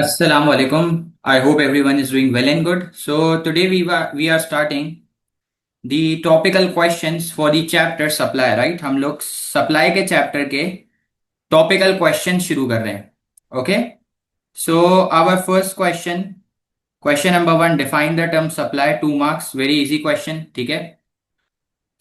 Assalamu alaikum. I hope everyone is doing well and good. So today we are starting the topical questions for the chapter supply, right? हम लोग supply के chapter के topical questions शुरू कर रहे हैं. Okay? So our first question number one, define the term supply, 2 marks. Very easy question. ठीक है?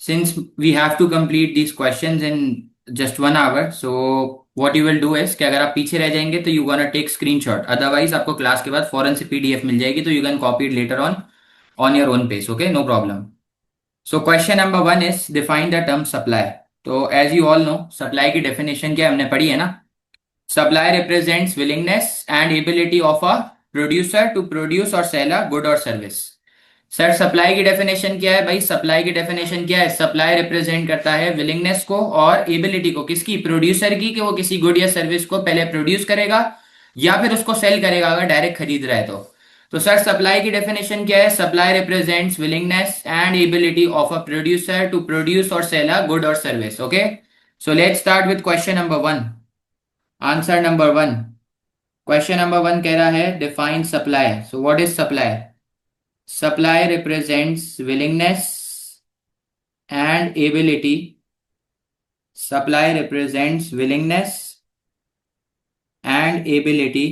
Since we have to complete these questions in just 1 hour, so what you will do is कि अगर आप पीछे रह जाएंगे तो you gonna take screenshot. Otherwise आपको क्लास के बाद फौरन से पीडीएफ मिल जाएगी तो you can copy it later on your own pace. Okay, no problem. So question number one is define the term supply. तो as you all know, supply की definition क्या हमने पढ़ी है ना? Supply represents willingness and ability of a producer to produce or sell a good or service. Sir supply की definition क्या है भाई? सप्लाई की डेफिनेशन क्या है? सप्लाई रिप्रेजेंट करता है विलिंगनेस को और एबिलिटी को, किसकी? प्रोड्यूसर की, कि वो किसी गुड या सर्विस को पहले प्रोड्यूस करेगा या फिर उसको सेल करेगा अगर डायरेक्ट खरीद रहा है तो सर सप्लाई की डेफिनेशन क्या है? Supply represents willingness and ability of a producer to produce और सेल अ गुड और service. Okay, so let's start with question number one. Answer number one. Question number one कह रहा है define supply. So what is supply? Supply represents willingness and ability. Supply represents willingness and ability.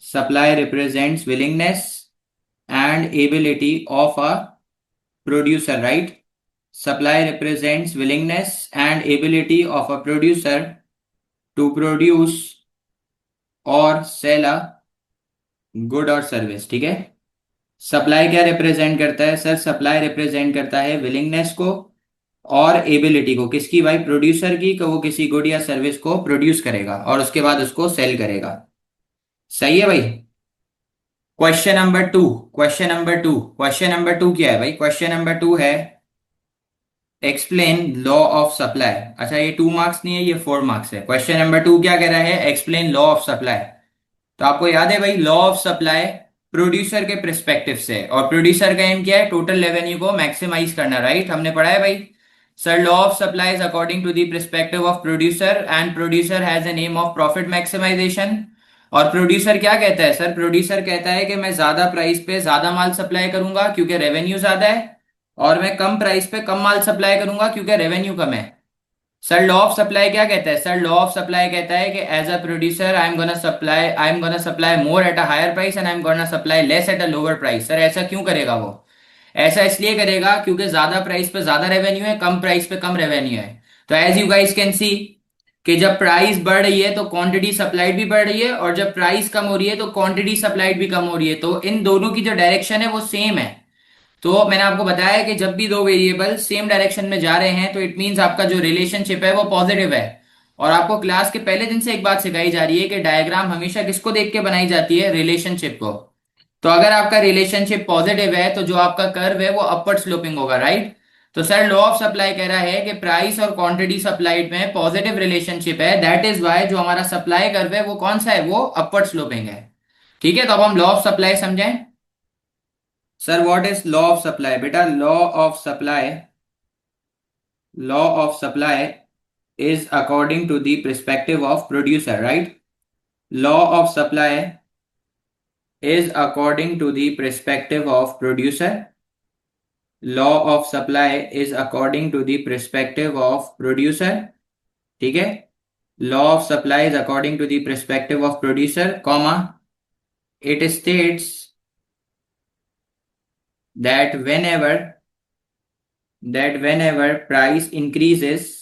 Supply represents willingness and ability of a producer, right? Supply represents willingness and ability of a producer to produce or sell a good or service. ठीक है. Supply क्या represent करता है? Sir supply represent करता है willingness को और ability को, किसकी भाई? प्रोड्यूसर की, कि वो किसी गुड या सर्विस को प्रोड्यूस करेगा और उसके बाद उसको सेल करेगा. सही है भाई. Question number two. Question number two क्या है भाई? क्वेश्चन नंबर टू है एक्सप्लेन लॉ ऑफ सप्लाई. अच्छा, ये 2 मार्क्स नहीं है, ये 4 मार्क्स है. क्वेश्चन नंबर टू क्या कह रहा है? Explain law of supply. तो आपको याद है भाई, लॉ ऑफ सप्लाई प्रोड्यूसर के प्रिस्पेक्टिव से, और प्रोड्यूसर का एम क्या है? टोटल रेवेन्यू को मैक्सिमाइज करना, राइट? हमने पढ़ा है भाई. Sir law of supply is according to the perspective of producer and producer has an aim of profit maximisation. और प्रोड्यूसर क्या कहता है? सर प्रोड्यूसर कहता है कि मैं ज्यादा प्राइस पे ज्यादा माल सप्लाई करूंगा क्योंकि रेवेन्यू ज्यादा है, और मैं कम प्राइस पे कम माल सप्लाई करूंगा क्योंकि रेवेन्यू कम है. सर लॉ ऑफ सप्लाई क्या कहता है? सर लॉ ऑफ सप्लाई कहता है कि as a producer I am gonna supply more at a higher price and I am gonna supply less at a lower price. Sir ऐसा क्यों करेगा वो? ऐसा इसलिए करेगा क्योंकि ज्यादा प्राइस पे ज्यादा रेवेन्यू है, कम प्राइस पे कम रेवेन्यू है. तो as you guys can see कि जब प्राइस बढ़ रही है तो क्वांटिटी सप्लाइड भी बढ़ रही है, और जब प्राइस कम हो रही है तो क्वांटिटी सप्लाइड भी कम हो रही है. तो इन दोनों की जो डायरेक्शन है वो सेम है. तो मैंने आपको बताया कि जब भी दो वेरिएबल सेम डायरेक्शन में जा रहे हैं तो इट मींस आपका जो रिलेशनशिप है वो पॉजिटिव है. और आपको क्लास के पहले दिन से एक बात सिखाई जा रही है कि डायग्राम हमेशा किसको देख के बनाई जाती है? रिलेशनशिप को. तो अगर आपका रिलेशनशिप पॉजिटिव है तो जो आपका कर्व है वो अपवर्ड स्लोपिंग होगा, राइट? तो सर लॉ ऑफ सप्लाई कह रहा है कि प्राइस और क्वांटिटी सप्लाइड में पॉजिटिव रिलेशनशिप है. दैट इज वाई जो हमारा सप्लाई कर्व है वो कौन सा है? वो अपवर्ड स्लोपिंग है. ठीक है, तो अब हम लॉ ऑफ सप्लाई समझें. Sir what is law of supply? बेटा law of supply is according to the perspective of producer, right? Law of supply is according to the perspective of producer. Law of supply is according to the perspective of producer. ठीक है. Law of supply is according to the perspective of producer, comma, it states that whenever price increases,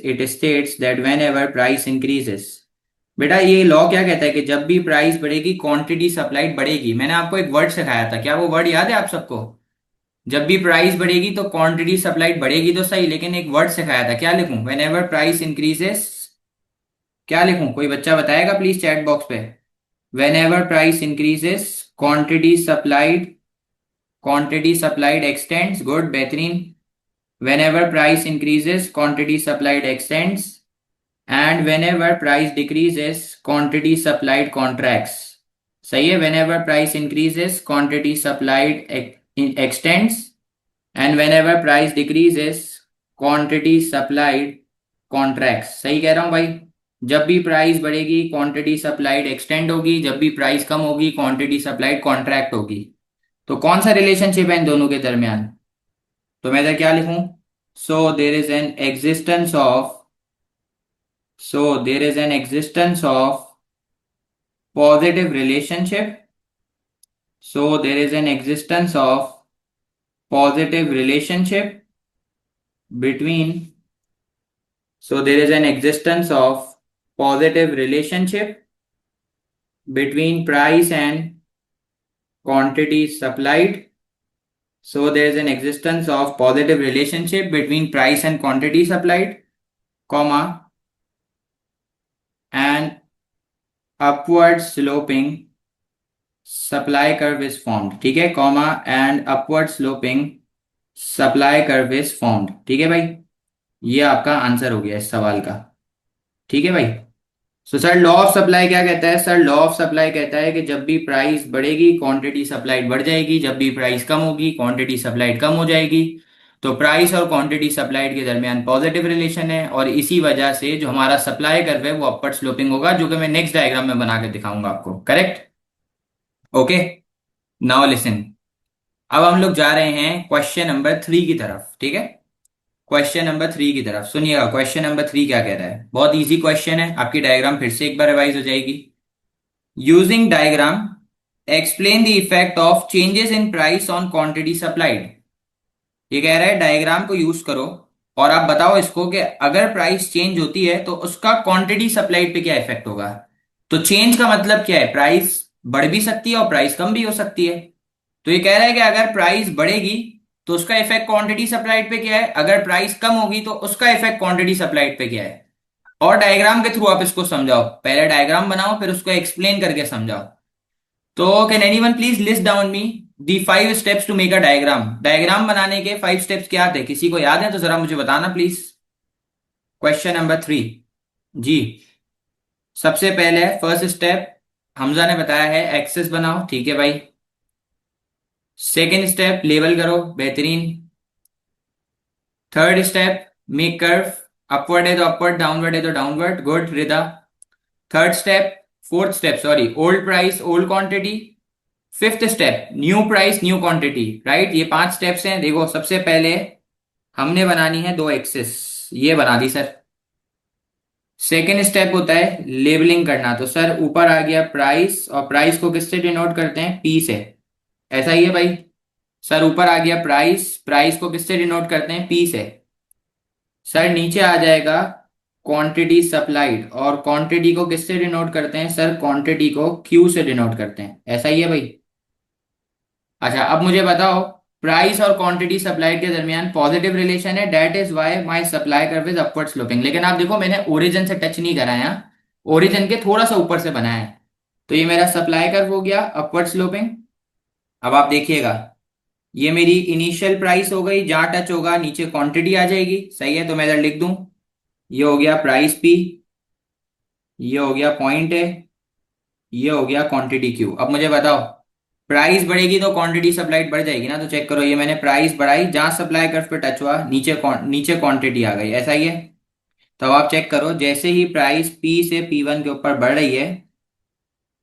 it states that whenever price increases. बेटा ये law क्या कहता है कि जब भी प्राइस बढ़ेगी क्वांटिटी सप्लाइड बढ़ेगी. मैंने आपको एक वर्ड सिखाया था, क्या वो वर्ड याद है आप सबको? जब भी प्राइस बढ़ेगी तो क्वांटिटी सप्लाइड बढ़ेगी तो सही, लेकिन एक वर्ड सिखाया था. क्या लिखूं? Whenever price increases. क्या लिखूं? कोई बच्चा बताएगा प्लीज चैट बॉक्स पे. Whenever price increases quantity supplied x tends. Good, बेहतरीन. Whenever price increases, quantity supplied extends, and whenever price decreases, quantity supplied contracts. सही है. Whenever price increases, quantity supplied extends, and whenever price decreases, quantity supplied contracts. सही कह रहा हूं भाई? जब भी प्राइस बढ़ेगी क्वांटिटी सप्लाइड एक्सटेंड होगी, जब भी प्राइस कम होगी क्वांटिटी सप्लाइड कॉन्ट्रैक्ट होगी। तो कौन सा रिलेशनशिप है इन दोनों के दरमियान? तो मैं इधर क्या लिखूं? So there is an existence of so there is an existence of positive relationship so there is an existence of positive relationship between so there is an existence of positive relationship between price and quantity supplied. So there is an existence of positive relationship between price and quantity supplied, comma, and upward sloping supply curve is formed. ठीक है, comma, and upward sloping supply curve is formed. ठीक है भाई, ये आपका answer हो गया इस सवाल का। ठीक है भाई। सर लॉ ऑफ सप्लाई क्या कहता है? सर लॉ ऑफ सप्लाई कहता है कि जब भी प्राइस बढ़ेगी क्वांटिटी सप्लाइड बढ़ जाएगी, जब भी प्राइस कम होगी क्वांटिटी सप्लाइड कम हो जाएगी। तो प्राइस और क्वांटिटी सप्लाइड के दरमियान पॉजिटिव रिलेशन है, और इसी वजह से जो हमारा सप्लाई कर्व है वो अपवर्ड स्लोपिंग होगा, जो कि मैं नेक्स्ट डायग्राम में बना के दिखाऊंगा आपको। करेक्ट? Okay, now listen. अब हम लोग जा रहे हैं क्वेश्चन नंबर 3 की तरफ। ठीक है, क्वेश्चन नंबर 3 की तरफ सुनिएगा। क्वेश्चन नंबर 3 क्या कह रहा है? बहुत इजी क्वेश्चन है, आपकी डायग्राम फिर से एक बार रिवाइज हो जाएगी। Using diagram explain the effect of changes in price on quantity supplied. ये कह रहा है डायग्राम को यूज करो और आप बताओ इसको कि अगर प्राइस चेंज होती है तो उसका क्वांटिटी सप्लाइड पे क्या इफेक्ट होगा। तो चेंज का मतलब क्या है? प्राइस बढ़ भी सकती है और प्राइस कम भी हो सकती है। तो ये कह रहा है कि अगर प्राइस बढ़ेगी तो उसका इफेक्ट क्वांटिटी सप्लाइड पे क्या है, अगर प्राइस कम होगी तो उसका इफेक्ट क्वांटिटी सप्लाइड पे क्या है। और डायग्राम के थ्रू आप इसको समझाओ। पहले डायग्राम बनाओ फिर उसको एक्सप्लेन करके समझाओ। तो can anyone please list down me the 5 steps to make a diagram. Diagram बनाने के 5 स्टेप्स क्या थे? किसी को याद है तो जरा मुझे बताना प्लीज। Question number 3। जी, सबसे पहले फर्स्ट स्टेप हमजा ने बताया है एक्सेस बनाओ। ठीक है भाई। सेकेंड स्टेप लेबल करो, बेहतरीन। Third step make curve, upward है तो अपवर्ड, डाउनवर्ड है तो downward, good Rida. Third step, fourth step sorry, old price old quantity. Fifth step new price new quantity. Right, ये 5 स्टेप्स हैं। देखो सबसे पहले हमने बनानी है 2 एक्सेस, ये बना दी सर। सेकेंड स्टेप होता है लेबलिंग करना। तो सर ऊपर आ गया प्राइस, और प्राइस को किससे डिनोट करते हैं? पी से। ऐसा ही है भाई। सर ऊपर आ गया प्राइस, प्राइस को किससे डिनोट करते हैं? पी से। सर नीचे आ जाएगा क्वांटिटी सप्लाइड, और क्वांटिटी को किससे डिनोट करते हैं? सर क्वांटिटी को क्यू से डिनोट करते हैं। ऐसा ही है भाई। अच्छा अब मुझे बताओ, प्राइस और क्वांटिटी सप्लाइड के दरमियान पॉजिटिव रिलेशन है, that is why my supply curve is upward sloping. लेकिन आप देखो मैंने ओरिजिन से टच नहीं करा है यहाँ, ओरिजिन के थोड़ा सा ऊपर से बनाया है। तो ये मेरा सप्लाई कर्व हो गया अपवर्ड स्लोपिंग। अब आप देखिएगा, ये मेरी इनिशियल प्राइस हो गई, जहां टच होगा नीचे क्वांटिटी आ जाएगी। सही है, तो मैं इधर लिख दूं, ये हो गया प्राइस पी, ये हो गया पॉइंट है, ये हो गया क्वांटिटी क्यू। अब मुझे बताओ, प्राइस बढ़ेगी तो क्वांटिटी सप्लाइड बढ़ जाएगी ना। तो चेक करो, ये मैंने प्राइस बढ़ाई, जहां सप्लाई कर्व पे टच हुआ नीचे नीचे क्वांटिटी आ गई। ऐसा ही है। तो अब आप चेक करो, जैसे ही प्राइस पी से P1 के ऊपर बढ़ रही है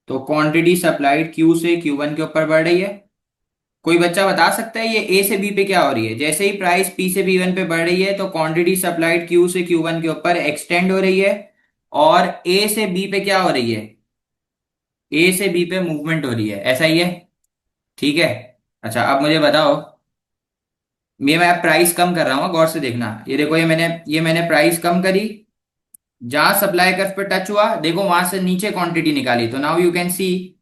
तो क्वांटिटी सप्लाइड क्यू से Q1 के ऊपर बढ़ रही है। कोई बच्चा बता सकता है ये ए से बी पे क्या हो रही है? जैसे ही प्राइस पी से P1 पे बढ़ रही है तो क्वांटिटी सप्लाइड क्यू से Q1 के ऊपर एक्सटेंड हो रही है, और ए से बी पे क्या हो रही है? ए से बी पे मूवमेंट हो रही है। ऐसा ही है। ठीक है। अच्छा अब मुझे बताओ, ये मैं प्राइस कम कर रहा हूँ, गौर से देखना। ये देखो, ये मैंने प्राइस कम करी, जहां सप्लाई कर्व पे टच हुआ देखो वहां से नीचे क्वांटिटी निकाली। तो नाउ यू कैन सी,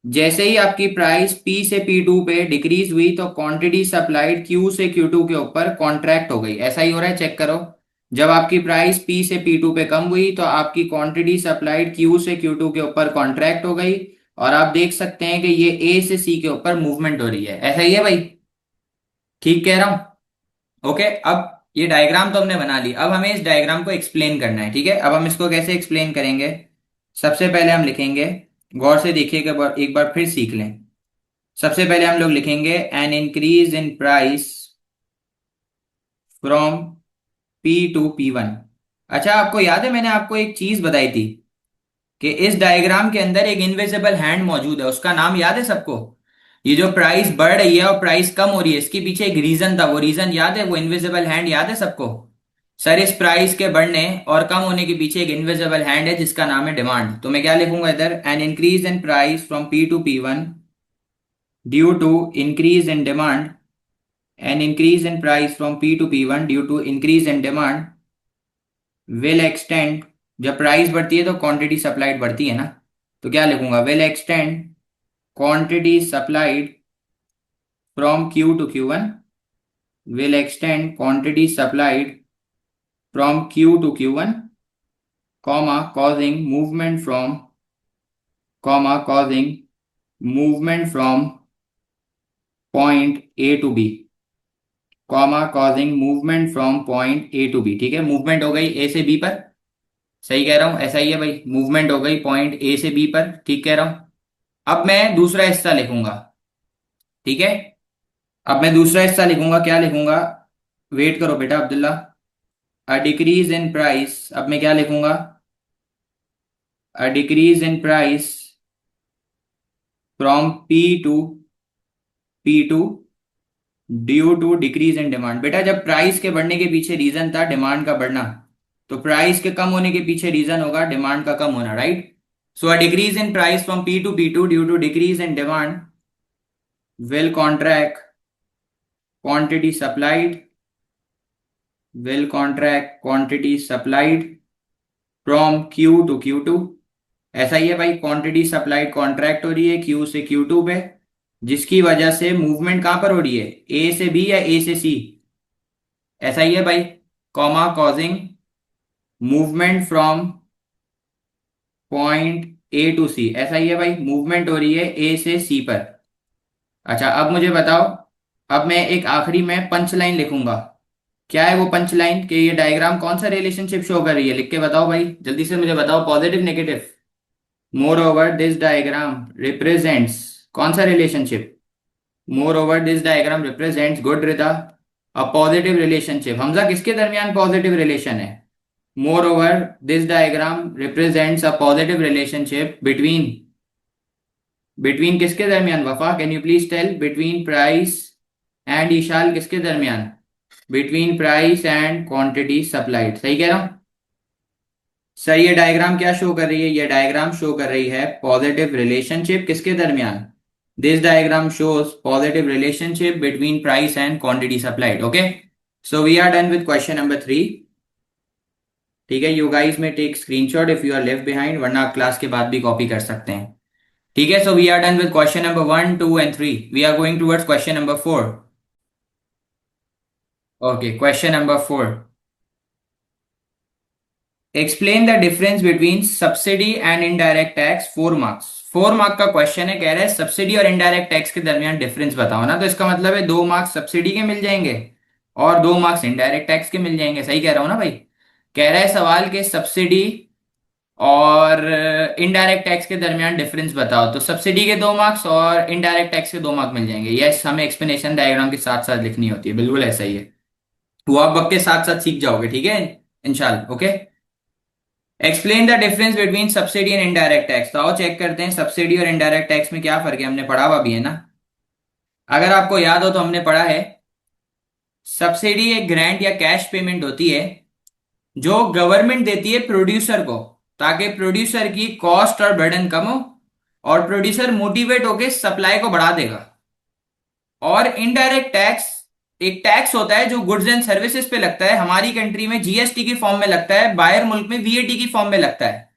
जैसे ही आपकी प्राइस पी से P2 पे डिक्रीज हुई तो क्वांटिटी सप्लाइड क्यू से Q2 के ऊपर कॉन्ट्रैक्ट हो गई। ऐसा ही हो रहा है, चेक करो। जब आपकी प्राइस पी से P2 पे कम हुई तो आपकी क्वांटिटी सप्लाइड क्यू से Q2 के ऊपर कॉन्ट्रैक्ट हो गई, और आप देख सकते हैं कि ये ए से सी के ऊपर मूवमेंट हो रही है। ऐसा ही है भाई, ठीक कह रहा हूं? ओके, अब ये डायग्राम तो हमने बना ली, अब हमें इस डायग्राम को एक्सप्लेन करना है। ठीक है, अब हम इसको कैसे एक्सप्लेन करेंगे? सबसे पहले हम लिखेंगे, गौर से देखिएगा, एक बार फिर सीख लें। सबसे पहले हम लोग लिखेंगे an increase in price from P to P1। अच्छा, आपको याद है मैंने आपको एक चीज बताई थी कि इस डायग्राम के अंदर एक इनविजिबल हैंड मौजूद है, उसका नाम याद है सबको? ये जो प्राइस बढ़ रही है और प्राइस कम हो रही है, इसके पीछे एक रीजन था, वो रीजन याद है? वो इनविजिबल हैंड याद है सबको? सर, इस प्राइस के बढ़ने और कम होने के पीछे एक इनविजिबल हैंड है जिसका नाम है डिमांड। तो मैं क्या लिखूंगा इधर? An increase in price from P to P1 due to increase in demand. An increase in price from P to P1 due to increase in demand will extend. जब प्राइस बढ़ती है तो क्वांटिटी सप्लाइड बढ़ती है ना, तो क्या लिखूंगा? Will extend quantity supplied from Q to Q1, will extend quantity supplied from Q to Q1, causing movement from point A to B, causing movement from point A to B। ठीक है, movement हो गई ए से B पर। सही कह रहा हूं? ऐसा ही है भाई, मूवमेंट हो गई पॉइंट ए से बी पर। ठीक कह रहा हूं? अब मैं दूसरा हिस्सा लिखूंगा। ठीक है, अब मैं दूसरा हिस्सा लिखूंगा। क्या लिखूंगा? वेट करो बेटा Abdullah. A decrease in price, अब मैं क्या लिखूंगा? A decrease in price from P to due to decrease in demand. बेटा, जब प्राइस के बढ़ने के पीछे रीजन था डिमांड का बढ़ना, तो प्राइस के कम होने के पीछे रीजन होगा डिमांड का कम होना, right? So a decrease in price from P to P2 due to decrease in demand will contract quantity supplied, from Q to Q2। ऐसा ही है भाई, क्वांटिटी सप्लाइड कॉन्ट्रैक्ट हो रही है Q से Q2 पे, जिसकी वजह से मूवमेंट कहां पर हो रही है? ए से बी या ए से सी? ऐसा ही है भाई, comma causing movement from point A to C. ऐसा ही है भाई, मूवमेंट हो रही है ए से सी पर। अच्छा, अब मुझे बताओ, अब मैं एक आखिरी में पंच लाइन लिखूंगा। क्या है वो पंच लाइन? कि ये डायग्राम कौन सा रिलेशनशिप शो कर रही है? लिख के बताओ भाई, जल्दी से मुझे बताओ। Positive, negative? Moreover this diagram represents कौन सा relationship? Moreover this diagram represents, good Rida, a positive relationship. Hamza, किसके दरमियान पॉजिटिव रिलेशन है? Moreover this diagram represents a positive relationship between, between किसके दरमियान? Wafa, can you please tell? Between price and ईशाल, किसके दरमियान? Between price and quantity supplied. सही कह रहा हूं? सर, ये डायग्राम क्या शो कर रही है? ये डायग्राम शो कर रही है पॉजिटिव रिलेशनशिप किसके दरमियान? This diagram shows positive relationship between price and quantity supplied. Okay, so we are done with question number 3। ठीक है, you guys may take screenshot if you are left behind, वरना आप class के बाद भी copy कर सकते हैं। ठीक है, so we are done with question number 1, 2 and 3। We are going towards question number 4। Okay, question number 4। Explain the difference between subsidy and indirect tax, 4 marks. 4 mark का क्वेश्चन है, कह रहा है सब्सिडी और इनडायरेक्ट टैक्स के दरमियान difference बताओ ना। तो इसका मतलब है 2 मार्क्स सब्सिडी के मिल जाएंगे और 2 मार्क्स इनडायरेक्ट टैक्स के मिल जाएंगे। सही कह रहा हूं ना भाई? कह रहा है सवाल के सब्सिडी और इनडायरेक्ट टैक्स के दरमियान डिफरेंस बताओ, तो सब्सिडी के 2 मार्क्स और इनडायरेक्ट टैक्स के 2 मार्क मिल जाएंगे। यस, हमें एक्सप्लेनेशन डायग्राम के साथ साथ लिखनी होती है, बिल्कुल ऐसा ही है। वो आप वक्त के साथ साथ सीख जाओगे, ठीक है इंशाल्लाह। Okay, explain the difference between subsidy and indirect tax. तो आओ चेक करते हैं सब्सिडी और इनडायरेक्ट टैक्स में क्या फर्क है, हमने पढ़ा हुआ भी है ना। अगर आपको याद हो तो हमने पढ़ा है, सब्सिडी एक ग्रांट या कैश पेमेंट होती है जो गवर्नमेंट देती है प्रोड्यूसर को, ताकि प्रोड्यूसर की कॉस्ट और बर्डन कम हो और प्रोड्यूसर मोटिवेट होकर सप्लाई को बढ़ा देगा। और इनडायरेक्ट टैक्स एक टैक्स होता है जो गुड्स एंड सर्विसेज पे लगता है, हमारी कंट्री में जीएसटी की फॉर्म में लगता है, बाहर मुल्क में वीएटी की फॉर्म में लगता है।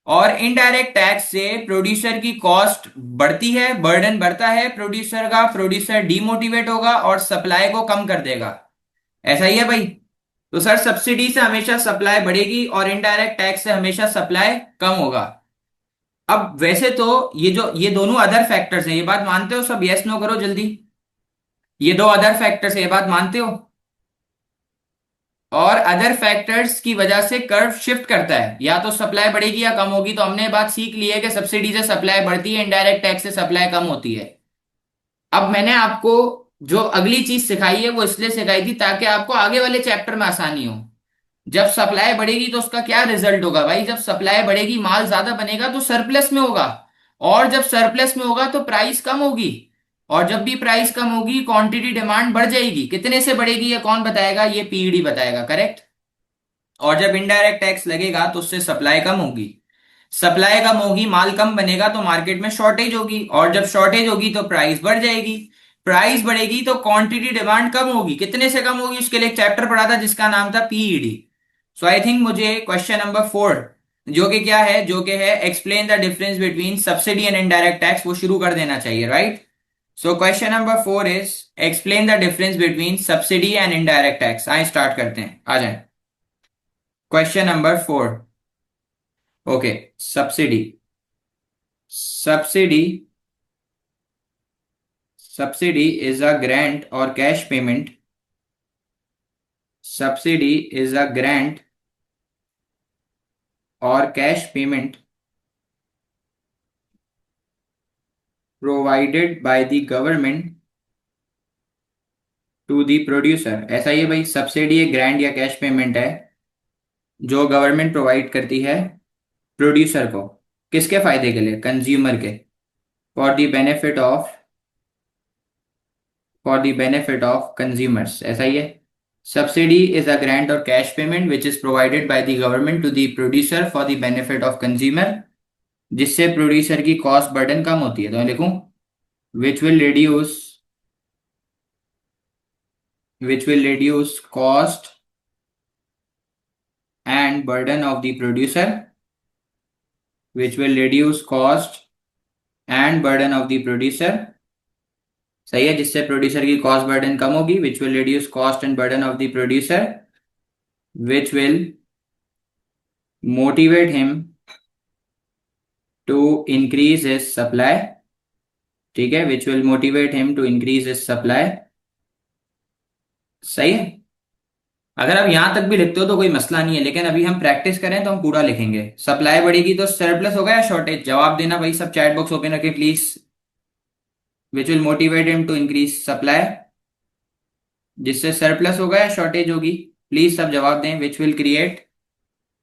और इनडायरेक्ट टैक्स से प्रोड्यूसर की कॉस्ट बढ़ती है, बर्डन बढ़ता है प्रोड्यूसर का, प्रोड्यूसर डीमोटिवेट होगा और सप्लाई को कम कर देगा। ऐसा ही है भाई। तो सर, सब्सिडी से हमेशा सप्लाई बढ़ेगी और इनडायरेक्ट टैक्स से हमेशा सप्लाई कम होगा। अब वैसे तो ये दोनों अदर फैक्टर्स हैं, ये बात मानते हो सब? यस नो करो जल्दी। ये दो अदर फैक्टर्स है, ये बात मानते हो? और अदर फैक्टर्स की वजह से कर्व शिफ्ट करता है, या तो सप्लाई बढ़ेगी या कम होगी। तो हमने बात सीख ली है कि सब्सिडी से सप्लाई बढ़ती है, इनडायरेक्ट टैक्स से सप्लाई कम होती है। अब मैंने आपको जो अगली चीज सिखाई है वो इसलिए सिखाई थी ताकि आपको आगे वाले चैप्टर में आसानी हो। जब सप्लाई बढ़ेगी तो उसका क्या रिजल्ट होगा भाई? जब सप्लाई बढ़ेगी, माल ज्यादा बनेगा तो सरप्लस में होगा, और जब सरप्लस में होगा तो प्राइस कम होगी, और जब भी प्राइस कम होगी क्वांटिटी डिमांड बढ़ जाएगी। कितने से बढ़ेगी ये कौन बताएगा? ये पीईडी बताएगा, करेक्ट। और जब इनडायरेक्ट टैक्स लगेगा तो उससे सप्लाई कम होगी, सप्लाई कम होगी, माल कम बनेगा तो मार्केट में शॉर्टेज होगी, और जब शॉर्टेज होगी तो प्राइस बढ़ जाएगी, प्राइस बढ़ेगी तो क्वांटिटी डिमांड कम होगी। कितने से कम होगी? उसके लिए एक चैप्टर पढ़ा था जिसका नाम था पीईडी। सो आई थिंक मुझे क्वेश्चन नंबर 4, जो कि क्या है, जो कि है explain the difference between subsidy and indirect tax, वो शुरू कर देना चाहिए, right. So question number 4 is explain the difference between subsidy and indirect tax. आए स्टार्ट करते हैं, आ जाए। Question number 4। Okay, subsidy. Subsidy subsidy is a grant और cash payment. Subsidy is a grant और cash payment provided by the government to the producer. ऐसा ही है भाई, सब्सिडी एक ग्रांट या कैश पेमेंट है जो गवर्नमेंट प्रोवाइड करती है प्रोड्यूसर को। किसके फायदे के लिए? कंज्यूमर के। For the benefit of consumers. ऐसा ही है। सब्सिडी इज अ ग्रांट और cash payment which is provided by the government to the producer for the benefit of consumer, जिससे प्रोड्यूसर की कॉस्ट बर्डन कम होती है। तो मैं लिखूं which will reduce cost and burden of the producer, which will reduce cost and burden of the producer. सही है, जिससे प्रोड्यूसर की कॉस्ट बर्डन कम होगी। Which will reduce cost and burden of the producer, which will motivate him to increase his supply. ठीक है, which will motivate him to increase his supply. सही है। अगर आप यहां तक भी लिखते हो तो कोई मसला नहीं है, लेकिन अभी हम प्रैक्टिस करें तो हम पूरा लिखेंगे। सप्लाई बढ़ेगी तो सरप्लस होगा या शॉर्टेज? जवाब देना भाई, सब चैट बॉक्स ओपन रखें please. Which will motivate him to increase supply, जिससे सरप्लस होगा या शॉर्टेज होगी? प्लीज सब जवाब दें। Which will create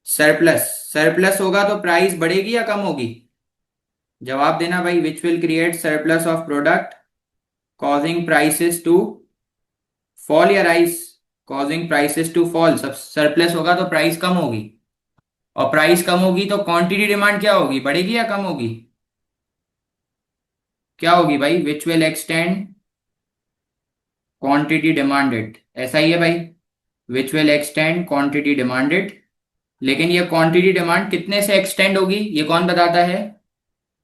surplus. Surplus होगा तो प्राइस बढ़ेगी या कम होगी? जवाब देना भाई। Which will create surplus of product causing prices to fall या rise? Causing prices to fall. सब सरप्लस होगा तो प्राइस कम होगी, और प्राइस कम होगी तो क्वांटिटी डिमांड क्या होगी? बढ़ेगी या कम होगी? क्या होगी भाई? Which will extend quantity demanded. ऐसा ही है भाई, which will extend quantity demanded. लेकिन ये क्वांटिटी डिमांड कितने से एक्सटेंड होगी ये कौन बताता है?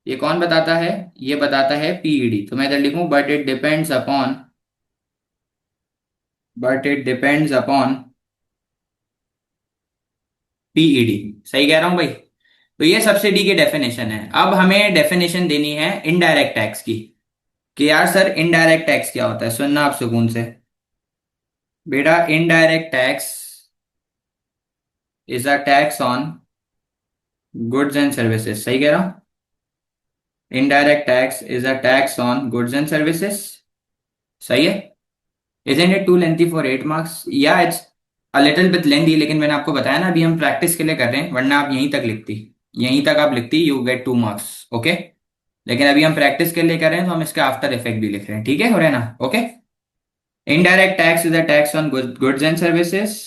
ये कौन बताता है? ये बताता है पीईडी। तो मैं इधर लिखूं but it depends upon PED. सही कह रहा हूं भाई? तो ये सब्सिडी की डेफिनेशन है। अब हमें डेफिनेशन देनी है इनडायरेक्ट टैक्स की, कि यार सर इनडायरेक्ट टैक्स क्या होता है। सुनना आप सुकून से बेटा। Indirect tax is a tax on goods and services. सही कह रहा हूं? Indirect tax is a tax on goods and services. सही है। Isn't it too lengthy for 8 marks? Yeah, it's a little bit lengthy, लेकिन मैंने आपको बताया ना अभी हम प्रैक्टिस के लिए कर रहे हैं, वरना आप यहीं तक लिखती, यहीं तक आप लिखती, यू गेट 2 marks। ओके, लेकिन अभी हम प्रैक्टिस के लिए कर रहे हैं तो हम इसके आफ्टर इफेक्ट भी लिख रहे हैं। ठीक है, हो रहा है ना? Okay. Indirect tax is a tax on goods and services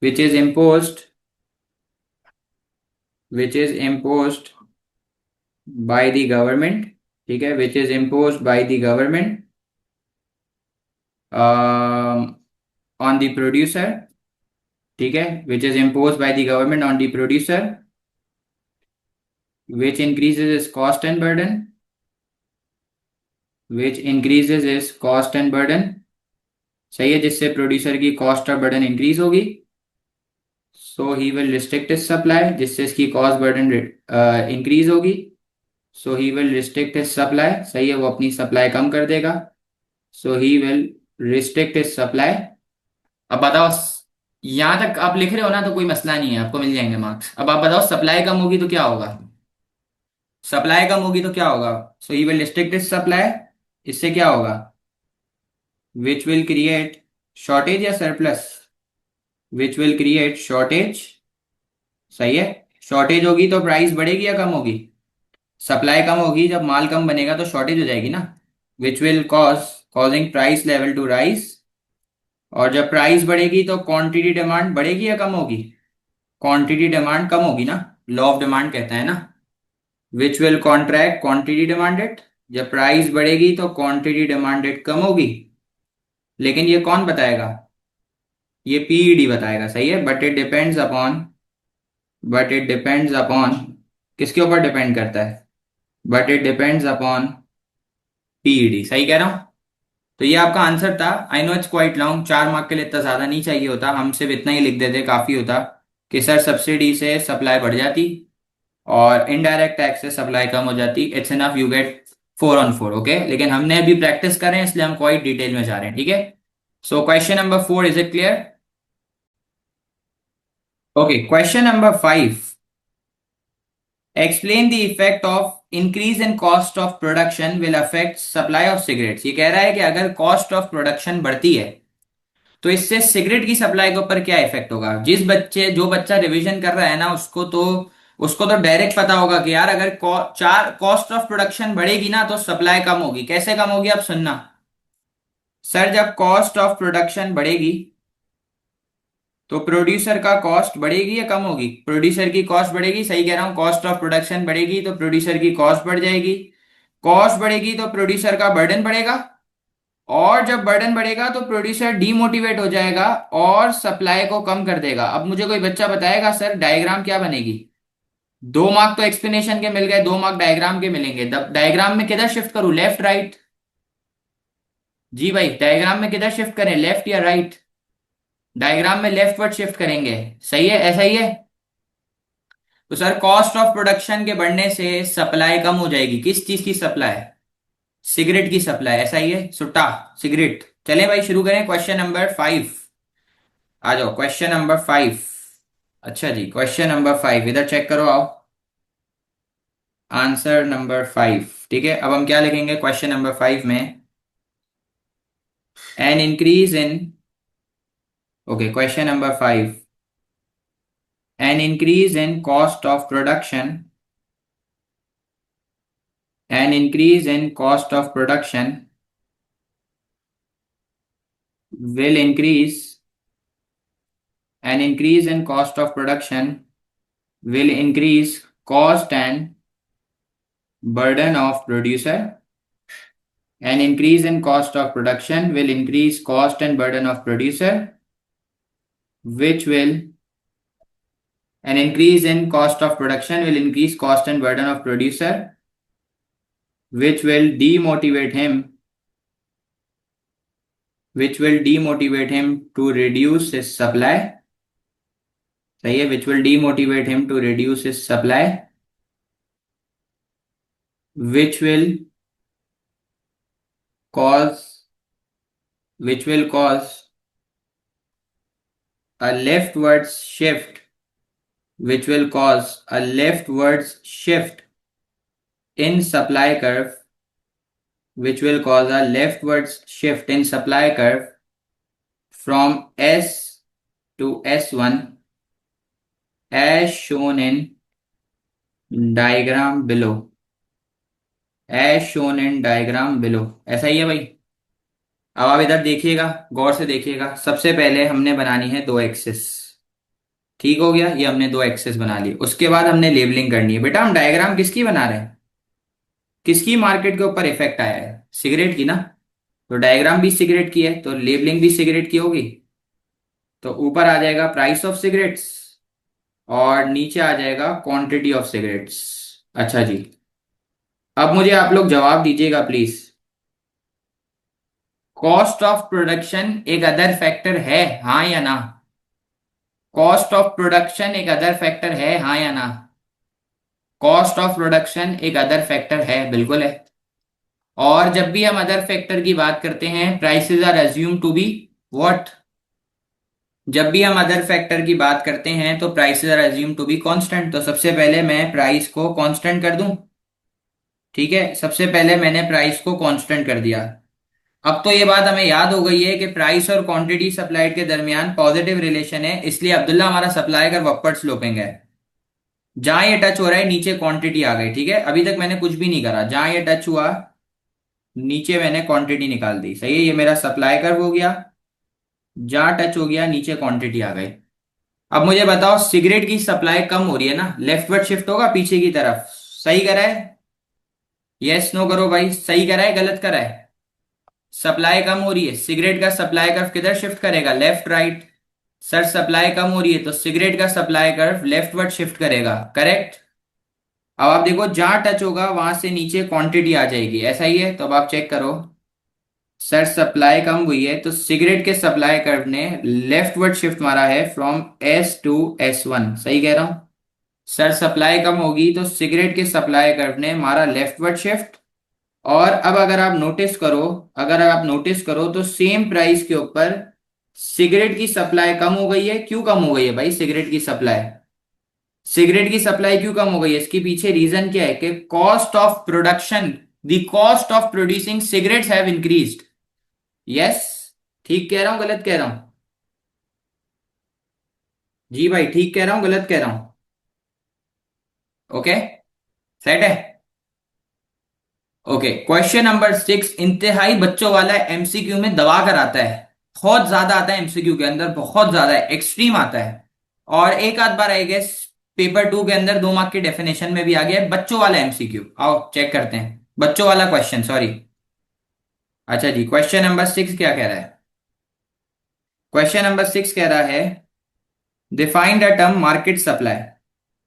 which is imposed which is imposed by the government। ठीक है, which is imposed by the government on the producer। ठीक है, which is imposed by the government on the producer, which increases its cost and burden, which increases its cost and burden। सही है, जिससे producer की cost और burden increase होगी। So he will restrict his supply, जिससे इसकी cost burden increase होगी। So he will restrict his supply. सही है, वो अपनी सप्लाई कम कर देगा। So he will restrict his supply. अब बताओ, यहां तक आप लिख रहे हो ना तो कोई मसला नहीं है, आपको मिल जाएंगे मार्क्स। अब आप बताओ सप्लाई कम होगी तो क्या होगा? सप्लाई कम होगी तो क्या होगा? So he will restrict his supply. इससे क्या होगा? विच विल क्रिएट शॉर्टेज या surplus? Which will create shortage. सही है। शॉर्टेज होगी तो प्राइस बढ़ेगी या कम होगी? सप्लाई कम होगी, जब माल कम बनेगा तो शॉर्टेज हो जाएगी ना। Which will causing price level to rise. और जब प्राइस बढ़ेगी तो क्वांटिटी डिमांड बढ़ेगी या कम होगी? क्वांटिटी डिमांड कम होगी ना। लॉ ऑफ डिमांड कहता है ना। Which will contract quantity demanded. जब प्राइस बढ़ेगी तो क्वांटिटी डिमांडेड कम होगी। लेकिन ये कौन बताएगा? ये पीईडी बताएगा। सही है। बट इट डिपेंड्स अपॉन किसके ऊपर डिपेंड करता है? But it depends upon PED. सही कह रहा हूं? तो ये आपका आंसर था। I know it's quite long, 4 mark के लिए इतना ज्यादा नहीं चाहिए होता, हम सिर्फ इतना ही लिख देते काफी होता कि सर सब्सिडी से सप्लाई बढ़ जाती और इनडायरेक्ट टैक्स से सप्लाई कम हो जाती। It's enough, you get 4 on 4। Okay, लेकिन हमने अभी प्रैक्टिस करें इसलिए हम क्वाइट डिटेल में जा रहे हैं। ठीक है। सो question number 4, is it clear? Okay, question number 5। Explain the effect of increase in cost of production will affect supply of cigarettes. ये कह रहा है कि अगर कॉस्ट ऑफ प्रोडक्शन बढ़ती है तो इससे सिगरेट की सप्लाई के ऊपर क्या इफेक्ट होगा। जो बच्चा रिवीजन कर रहा है ना, उसको तो डायरेक्ट पता होगा कि यार अगर कॉस्ट ऑफ प्रोडक्शन बढ़ेगी ना तो सप्लाई कम होगी। कैसे कम होगी आप सुनना। सर जब कॉस्ट ऑफ प्रोडक्शन बढ़ेगी तो प्रोड्यूसर का कॉस्ट बढ़ेगी या कम होगी? प्रोड्यूसर की कॉस्ट बढ़ेगी। सही कह रहा हूं, कॉस्ट ऑफ प्रोडक्शन बढ़ेगी तो प्रोड्यूसर की कॉस्ट बढ़ जाएगी। कॉस्ट बढ़ेगी तो प्रोड्यूसर का बर्डन बढ़ेगा, और जब बर्डन बढ़ेगा तो प्रोड्यूसर डीमोटिवेट हो जाएगा और सप्लाई को कम कर देगा। अब मुझे कोई बच्चा बताएगा सर डायग्राम क्या बनेगी? 2 मार्क तो एक्सप्लेनेशन के मिल गए, 2 मार्क डायग्राम के मिलेंगे। डायग्राम में किधर शिफ्ट करूं, लेफ्ट राइट? जी भाई, डायग्राम में किधर शिफ्ट करें, लेफ्ट या राइट? डायग्राम में लेफ्ट वर्ड शिफ्ट करेंगे। सही है, ऐसा ही है। तो सर कॉस्ट ऑफ प्रोडक्शन के बढ़ने से सप्लाई कम हो जाएगी। किस चीज की सप्लाई? सिगरेट की सप्लाई। ऐसा ही है, सुट्टा सिगरेट। चलें भाई शुरू करें क्वेश्चन नंबर 5। आ जाओ क्वेश्चन नंबर 5। अच्छा जी, क्वेश्चन नंबर 5 इधर चेक करो, आओ। Answer number 5। ठीक है, अब हम क्या लिखेंगे क्वेश्चन नंबर 5 में? N increase in, okay, question number 5। N increase in cost of production, N increase in cost of production will increase, an increase in cost of production will increase cost and burden of producer. An increase in cost of production will increase cost and burden of producer, which will, an increase in cost of production will increase cost and burden of producer, which will demotivate him, to reduce his supply. सही है, which will demotivate him to reduce his supply, which will cause, a leftwards shift, which will cause a leftwards shift in supply curve, which will cause a leftwards shift in supply curve from S to S1 as shown in diagram below. As shown in diagram below। ऐसा ही है भाई। अब आप इधर देखिएगा, गौर से देखिएगा। सबसे पहले हमने बनानी है 2 एक्सिस। ठीक हो गया, ये हमने 2 एक्सिस बना ली। उसके बाद हमने लेबलिंग करनी है। बेटा हम डायग्राम किसकी बना रहे हैं? किसकी मार्केट के ऊपर इफेक्ट आया है? सिगरेट की ना। तो डायग्राम भी सिगरेट की है तो लेबलिंग भी सिगरेट की होगी। तो ऊपर आ जाएगा प्राइस ऑफ सिगरेट्स और नीचे आ जाएगा क्वांटिटी ऑफ सिगरेट्स। अच्छा जी, अब मुझे आप लोग जवाब दीजिएगा प्लीज। कॉस्ट ऑफ प्रोडक्शन एक अदर फैक्टर है, हाँ या ना? कॉस्ट ऑफ प्रोडक्शन एक अदर फैक्टर है, हाँ या ना? कॉस्ट ऑफ प्रोडक्शन एक अदर फैक्टर है, बिल्कुल है। और जब भी हम अदर फैक्टर की बात करते हैं, prices are assume to be what? जब भी हम अदर फैक्टर की बात करते हैं तो prices are assume to be constant. तो सबसे पहले मैं प्राइस को कांस्टेंट कर दूं। ठीक है, सबसे पहले मैंने प्राइस को कांस्टेंट कर दिया। अब तो ये बात हमें याद हो गई है कि प्राइस और क्वांटिटी सप्लाइड के दरमियान पॉजिटिव रिलेशन है, इसलिए अब्दुल्ला हमारा सप्लाई कर अपवर्ड स्लोपिंग है। जहां ये टच हो रहा है नीचे क्वांटिटी आ गई, ठीक है, अभी तक मैंने कुछ भी नहीं करा, जहां ये टच हुआ नीचे मैंने क्वांटिटी निकाल दी, सही है, ये मेरा सप्लाई कर्व हो गया। जहां टच हो गया नीचे क्वांटिटी आ गई। अब मुझे बताओ, सिगरेट की सप्लाई कम हो रही है ना, लेफ्टवर्ड शिफ्ट होगा पीछे की तरफ, सही करा है? यस नो करो भाई, सही करा है गलत करा है? सप्लाई कम हो रही है, सिगरेट का सप्लाई कर्व किधर शिफ्ट करेगा, लेफ्ट राइट। सर सप्लाई कम हो रही है तो सिगरेट का सप्लाई कर्व लेफ्टवर्ड शिफ्ट करेगा, करेक्ट। अब आप देखो जहां टच होगा वहां से नीचे क्वांटिटी आ जाएगी, ऐसा ही है, तो अब आप चेक करो। सर सप्लाई कम हुई है तो सिगरेट के सप्लाई कर्व ने लेफ्टवर्ड शिफ्ट मारा है फ्रॉम S to S1, सही कह रहा हूं? सर सप्लाई कम होगी तो सिगरेट के सप्लाई कर्व ने मारा लेफ्टवर्ड शिफ्ट। और अब अगर आप नोटिस करो तो सेम प्राइस के ऊपर सिगरेट की सप्लाई कम हो गई है। क्यों कम हो गई है भाई सिगरेट की सप्लाई क्यों कम हो गई है? इसके पीछे रीजन क्या है कि cost of production, the cost of producing cigarettes have increased. Yes, ठीक कह रहा हूं गलत कह रहा हूं? जी भाई, ठीक कह रहा हूं गलत कह रहा हूं? ओके, सेट है। ओके, क्वेश्चन नंबर 6 इंतहाई बच्चों वाला एमसीक्यू में दबा कर आता है। बहुत ज्यादा आता है एमसीक्यू के अंदर, बहुत ज्यादा है, एक्सट्रीम आता है। और एक आध बार आई गेस पेपर 2 के अंदर 2 मार्क की डेफिनेशन में भी आ गया है, बच्चों वाला एमसीक्यू। आओ चेक करते हैं, बच्चों वाला क्वेश्चन, सॉरी। अच्छा जी, क्वेश्चन नंबर 6 क्या कह रहा है? क्वेश्चन नंबर 6 कह रहा है defined the term market supply.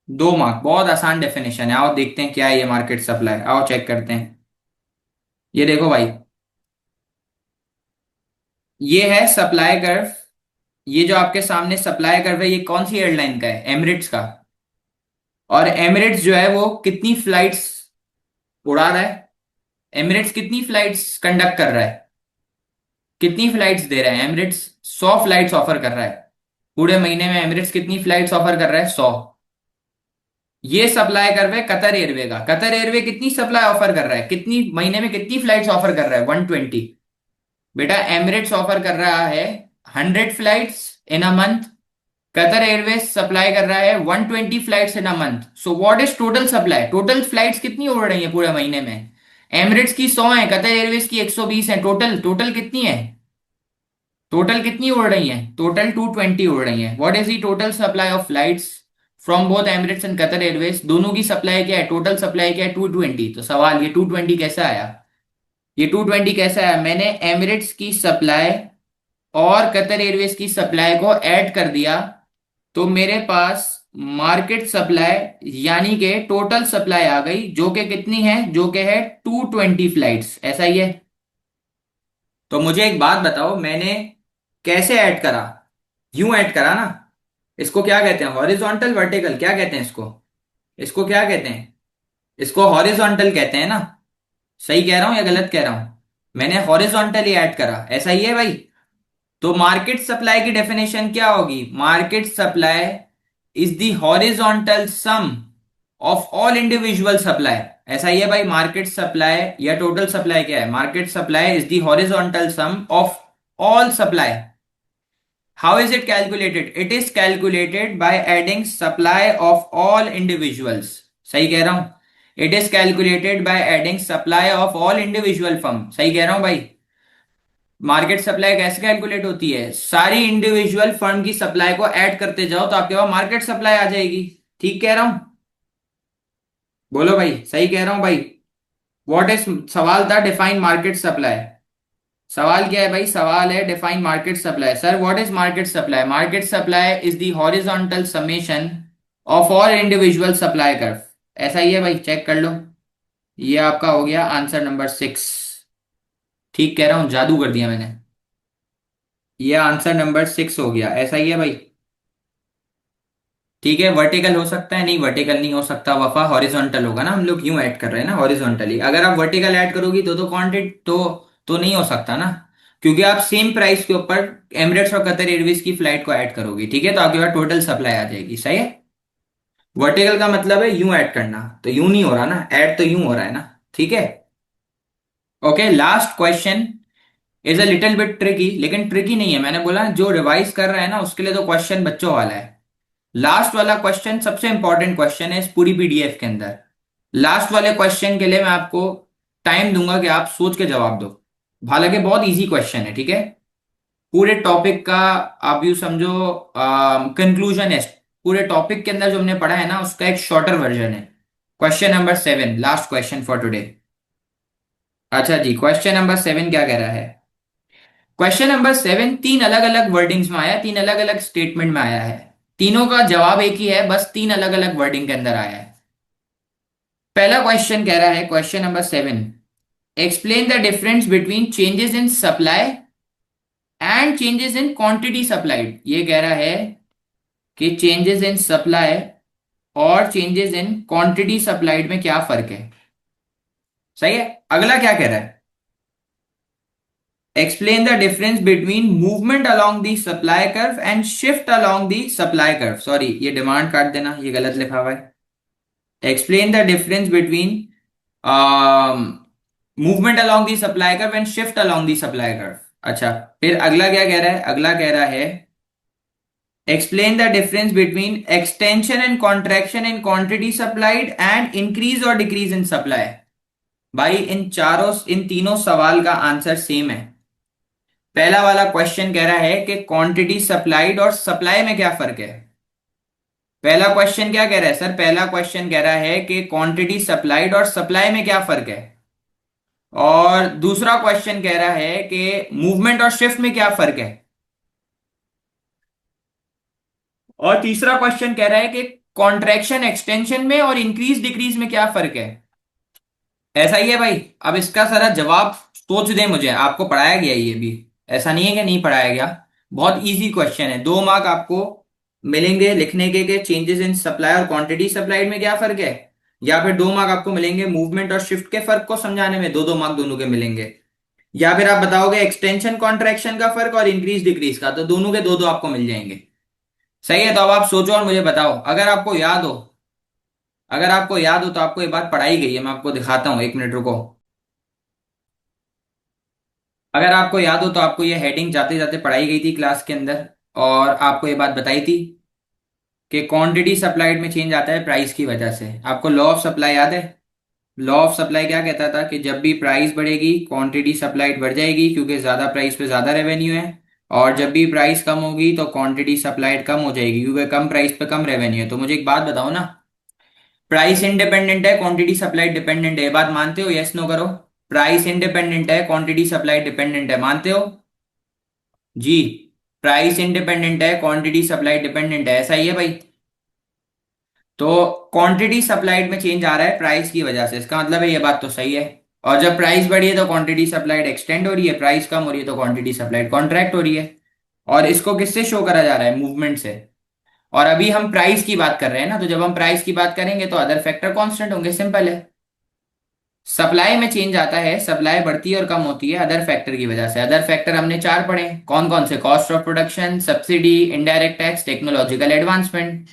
2 mark, बहुत आसान डेफिनेशन है, आओ देखते हैं क्या है ये मार्केट सप्लाई, आओ चेक करते हैं। ये देखो भाई, ये है सप्लाई कर्व। ये जो आपके सामने सप्लाई कर्व है, ये कौन सी एयरलाइन का है? एमिरेट्स का। और एमिरेट्स जो है वो कितनी फ्लाइट्स उड़ा रहा है? एमिरेट्स कितनी फ्लाइट्स कंडक्ट कर रहा है? कितनी फ्लाइट्स दे रहा है एमिरेट्स? 100 फ्लाइट्स ऑफर कर रहा है। पूरे महीने में एमिरेट्स कितनी फ्लाइट्स ऑफर कर रहा है? 100। ये सप्लाई कर रहा है कतर एयरवे का। कतर एयरवे कितनी सप्लाई ऑफर कर रहा है, कितनी महीने में कितनी फ्लाइट्स ऑफर कर रहा है? 120। बेटा एमिरेट्स ऑफर कर रहा है 100 flights in a month. Qatar Airways supply कर रहा है 120 flights in a month. So what is total supply? Total flights कितनी उड़ रही है पूरे महीने में? एमिरेट्स की 100 है, कतर एयरवेज की 120 है, टोटल टोटल कितनी है? टोटल कितनी उड़ रही है? टोटल 220 उड़ रही है। What is the total supply of flights from both Emirates and Qatar Airways? दोनों की सप्लाई क्या है, टोटल सप्लाई क्या है? 220। तो सवाल, ये 220 कैसे आया? ये 220 कैसे आया? मैंने एमिरेट्स की सप्लाई और कतर एयरवेज की सप्लाई को ऐड कर दिया, तो मेरे पास मार्केट सप्लाई यानी कि टोटल सप्लाई आ गई, जो कि कितनी है? जो कि है 220 फ्लाइट्स, ऐसा ही है। तो मुझे एक बात बताओ, मैंने कैसे ऐड करा? यूं ऐड करा ना। इसको क्या कहते हैं, हॉरिजॉन्टल वर्टिकल क्या कहते हैं इसको? इसको क्या कहते हैं? इसको हॉरिजॉन्टल कहते हैं ना। सही कह रहा हूं या गलत कह रहा हूं? मैंने हॉरिजॉन्टली ऐड करा, ऐसा ही है भाई। तो मार्केट सप्लाई की डेफिनेशन क्या होगी? Market supply is the horizontal sum of all individual supply. ऐसा ही है भाई, मार्केट सप्लाई या टोटल सप्लाई क्या है? Market supply is the horizontal sum of all supply. How is it calculated? It is calculated by adding supply of all individuals. सही कह रहा हूं? It is calculated by adding supply of all individual firm. सही कह रहा हूं भाई? Market supply कैसे कैलकुलेट होती है? सारी इंडिविजुअल फर्म की सप्लाई को ऐड करते जाओ तो आपके पास मार्केट सप्लाई आ जाएगी। ठीक कह रहा हूं? बोलो भाई, सही कह रहा हूं भाई? व्हाट इज, सवाल था डिफाइन मार्केट सप्लाई। सवाल क्या है भाई? सवाल है define market supply. Sir what is market supply? Market supply is the horizontal summation of all individual supply curve. ऐसा ही है भाई, चेक कर लो। ये आपका हो गया आंसर नंबर 6। ठीक कह रहा हूं, जादू कर दिया मैंने। ये आंसर नंबर 6 हो गया, ऐसा ही है भाई। ठीक है, वर्टिकल हो सकता है, नहीं वर्टिकल नहीं हो सकता वफा, हॉरिजॉन्टल होगा ना, हम लोग यूं ऐड कर रहे हैं ना हॉरिजॉन्टली। अगर आप वर्टिकल ऐड करोगी तो क्वांटिटी तो नहीं हो सकता ना, क्योंकि आप सेम प्राइस के ऊपर एमिरेट्स और कतर एयरवेज की फ्लाइट को ऐड करोगी, ठीक है, तो आपके पास टोटल सप्लाई आ जाएगी, सही है। वर्टिकल का मतलब है यूं ऐड करना, तो यूं नहीं हो रहा ना, ऐड तो यूं हो रहा है ना, ठीक है। Okay, last question is a little bit tricky, लेकिन ट्रिकी नहीं है। मैंने बोला जो रिवाइज कर रहा है ना उसके लिए तो क्वेश्चन बच्चों वाला है। लास्ट वाला क्वेश्चन सबसे इंपॉर्टेंट क्वेश्चन है इस पूरी पीडीएफ के अंदर। लास्ट वाले क्वेश्चन के लिए मैं आपको टाइम दूंगा कि आप सोच के जवाब दो। हालांकि बहुत इजी क्वेश्चन है, ठीक है। पूरे टॉपिक का आप यूं समझो कंक्लूजन है। पूरे टॉपिक के अंदर जो हमने पढ़ा है ना उसका एक शॉर्टर वर्जन है। Question number 7, last question for today. अच्छा जी, क्वेश्चन नंबर 7 क्या कह रहा है? क्वेश्चन नंबर 7 तीन अलग अलग वर्डिंग्स में आया, तीन अलग अलग स्टेटमेंट में आया है। तीनों का जवाब एक ही है, बस तीन अलग अलग वर्डिंग के अंदर आया है। पहला क्वेश्चन कह रहा है, question number 7, explain the difference between changes in supply and changes in quantity supplied. ये कह रहा है कि चेंजेस इन सप्लाई और चेंजेस इन क्वांटिटी सप्लाइड में क्या फर्क है। सही है। अगला क्या कह रहा है? Explain the difference between movement along the supply curve and shift along the supply curve. Sorry, ये डिमांड काट देना, ये गलत लिखा हुआ है। Explain the difference between movement along the supply curve and shift along the supply curve. अच्छा, फिर अगला क्या कह रहा है? अगला कह रहा है explain the difference between extension and contraction in quantity supplied and increase or decrease in supply। भाई इन तीनों सवाल का आंसर सेम है। पहला वाला क्वेश्चन कह रहा है कि क्वांटिटी सप्लाइड और सप्लाई में क्या फर्क है। पहला क्वेश्चन क्या कह रहा है सर? पहला क्वेश्चन कह रहा है कि क्वांटिटी सप्लाइड और सप्लाई में क्या फर्क है। और दूसरा क्वेश्चन कह रहा है कि मूवमेंट और शिफ्ट में क्या फर्क है। और तीसरा क्वेश्चन कह रहा है कि कॉन्ट्रैक्शन एक्सटेंशन में और इंक्रीज डिक्रीज में क्या फर्क है। ऐसा ही है भाई। अब इसका सारा जवाब सोच दे मुझे, आपको पढ़ाया गया है ये भी, ऐसा नहीं है कि नहीं पढ़ाया गया। बहुत इजी क्वेश्चन है। 2 मार्क आपको मिलेंगे लिखने के चेंजेस इन सप्लाई और क्वांटिटी सप्लाइड में क्या फर्क है, या फिर 2 मार्क आपको मिलेंगे मूवमेंट और शिफ्ट के फर्क को समझाने में, 2-2 मार्क दोनों के मिलेंगे। या फिर आप बताओगे एक्सटेंशन कॉन्ट्रैक्शन का फर्क और इंक्रीज डिक्रीज का, तो दोनों के 2-2 आपको मिल जाएंगे। सही है, तो अब आप सोचो और मुझे बताओ। अगर आपको याद हो तो आपको ये बात पढ़ाई गई है, मैं आपको दिखाता हूँ, 1 मिनट रुको। अगर आपको याद हो तो आपको ये हेडिंग जाते जाते पढ़ाई गई थी क्लास के अंदर, और आपको ये बात बताई थी कि क्वांटिटी सप्लाइड में चेंज आता है प्राइस की वजह से। आपको लॉ ऑफ सप्लाई याद है? लॉ ऑफ सप्लाई क्या कहता था कि जब भी प्राइस बढ़ेगी क्वांटिटी सप्लाइड बढ़ जाएगी, क्योंकि ज्यादा प्राइस पे ज्यादा रेवेन्यू है। और जब भी प्राइस कम होगी तो क्वांटिटी सप्लाइड कम हो जाएगी, क्योंकि कम प्राइस पे कम रेवेन्यू है। तो मुझे एक बात बताओ ना, प्राइस इंडिपेंडेंट है क्वांटिटी सप्लाई डिपेंडेंट है, ये बात मानते हो? यस नो करो। प्राइस इंडिपेंडेंट है क्वांटिटी सप्लाई डिपेंडेंट है, मानते हो? जी। प्राइस इंडिपेंडेंट है क्वांटिटी सप्लाई डिपेंडेंट है, ऐसा ही है भाई। तो क्वांटिटी सप्लाइड में चेंज आ रहा है प्राइस की वजह से, इसका मतलब है ये बात तो सही है। और जब प्राइस बढ़ी है तो क्वांटिटी सप्लाइड एक्सटेंड हो रही है, प्राइस कम हो रही है तो क्वांटिटी सप्लाइड कॉन्ट्रैक्ट हो रही है। और इसको किससे शो करा जा रहा है? मूवमेंट से। और अभी हम प्राइस की बात कर रहे हैं ना, तो जब हम प्राइस की बात करेंगे तो अदर फैक्टर कांस्टेंट होंगे, सिंपल है। सप्लाई में चेंज आता है, सप्लाई बढ़ती है और कम होती है अदर फैक्टर की वजह से। अदर फैक्टर हमने 4 पढ़े, कौन कौन से? Cost of production, subsidy, indirect tax, technological advancement.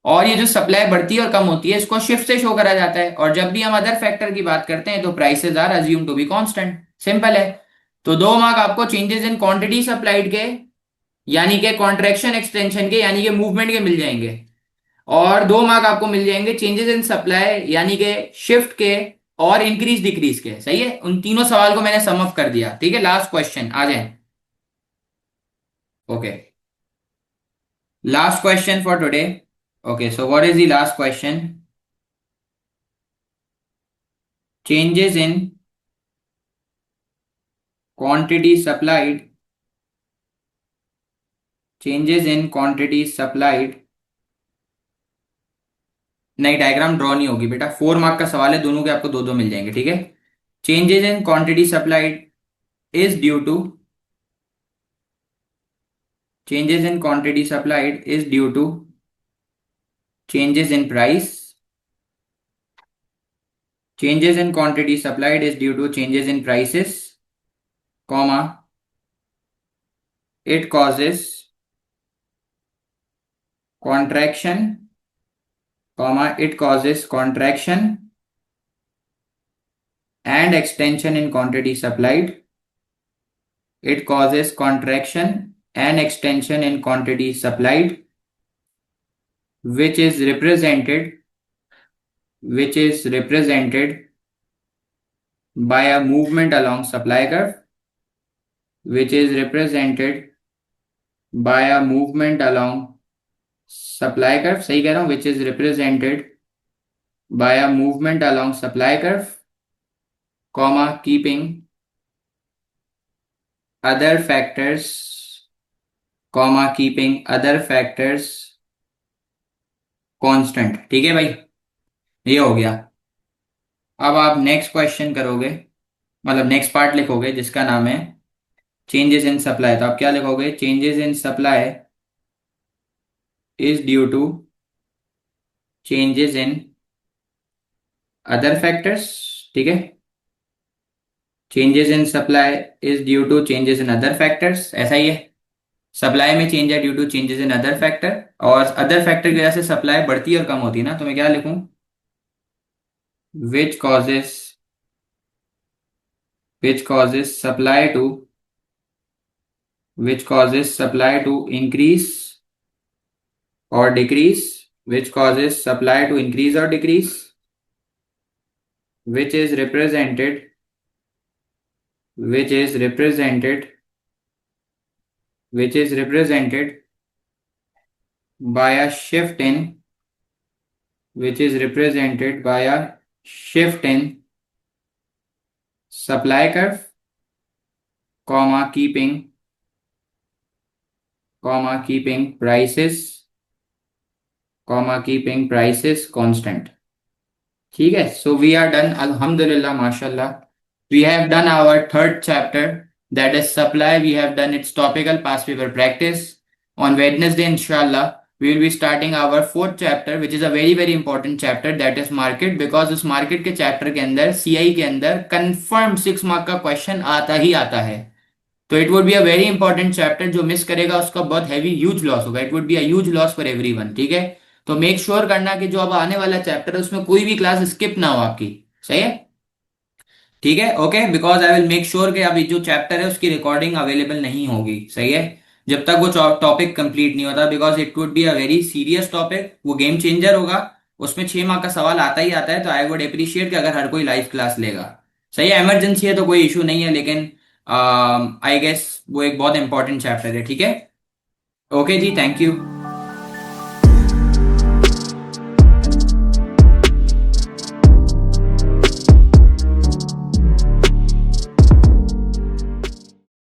और ये जो सप्लाई बढ़ती है और कम होती है इसको शिफ्ट से शो करा जाता है। और जब भी हम अदर फैक्टर की बात करते हैं तो prices are assume to be constant, simple है। तो 2 मार्क आपको चेंजेस इन क्वांटिटी सप्लाइड के, यानी कि कॉन्ट्रैक्शन एक्सटेंशन के, यानी कि मूवमेंट के मिल जाएंगे। और 2 मार्क आपको मिल जाएंगे चेंजेस इन सप्लाई यानी कि शिफ्ट के और इंक्रीज डिक्रीज के। सही है, उन तीनों सवाल को मैंने सम अप कर दिया। ठीक है, लास्ट क्वेश्चन आ जाए। Okay, last question for today. Okay, so what is the last question? Changes in quantity supplied, changes in quantity supplied. नहीं, डायग्राम ड्रॉ नहीं होगी बेटा, 4 मार्क का सवाल है, दोनों के आपको 2-2 मिल जाएंगे, ठीक है। Changes in quantity supplied is due to, changes in quantity supplied is due to changes in price. Changes in quantity supplied is due to changes in prices, comma, it causes contraction, comma, it causes contraction and extension in quantity supplied, It causes contraction and extension in quantity supplied, which is represented which is represented by a movement along supply curve, which is represented by a movement along supply curve. सही कह रहा हूँ, which is represented by a movement along supply curve, comma, keeping other factors, comma, keeping other factors constant. ठीक है भाई, ये हो गया। अब आप नेक्स्ट क्वेश्चन करोगे, मतलब नेक्स्ट पार्ट लिखोगे जिसका नाम है चेंजेस इन सप्लाई। तो आप क्या लिखोगे? Changes in supply is due to changes in other factors. ठीक है, changes in supply is due to changes in other factors, ऐसा ही है। सप्लाई में चेंज है due to changes in other factor, और अदर फैक्टर की वजह से सप्लाई बढ़ती और कम होती है ना, तो मैं क्या लिखूं? Which causes which causes supply to which causes supply to increase or decrease, which causes supply to increase or decrease, which is represented which is represented which is represented by a shift in which is represented by a shift in supply curve, comma, keeping prices, comma, keeping prices constant. ठीक है, so we are done, alhamdulillah, mashallah. We have done our third chapter, that is supply. We have done its topical past paper practice. On Wednesday, inshallah, we will be starting our fourth chapter, which is a very very important chapter, that is market. Because उस market के chapter के अंदर CI के अंदर confirmed 6 mark का question आता ही आता है। तो it would be a very important chapter, जो मिस करेगा उसका बहुत heavy huge loss होगा। It would be a huge loss for everyone। ठीक है, तो मेक श्योर करना कि जो अब आने वाला चैप्टर है उसमें कोई भी क्लास स्किप ना हो आपकी। सही है, ठीक है, okay. Because I will make sure कि अभी जो चैप्टर है उसकी रिकॉर्डिंग अवेलेबल नहीं होगी। सही है, जब तक वो टॉपिक कंप्लीट नहीं होता, because it would be a very serious topic, वो गेम चेंजर होगा। उसमें 6 मार्क का सवाल आता ही आता है, तो आई वुड अप्रिशिएट कि अगर हर कोई लाइव क्लास लेगा। सही है, इमरजेंसी है तो कोई इशू नहीं है, लेकिन आई गेस वो एक बहुत इंपॉर्टेंट चैप्टर है। ठीक है, ओके जी, थैंक यू।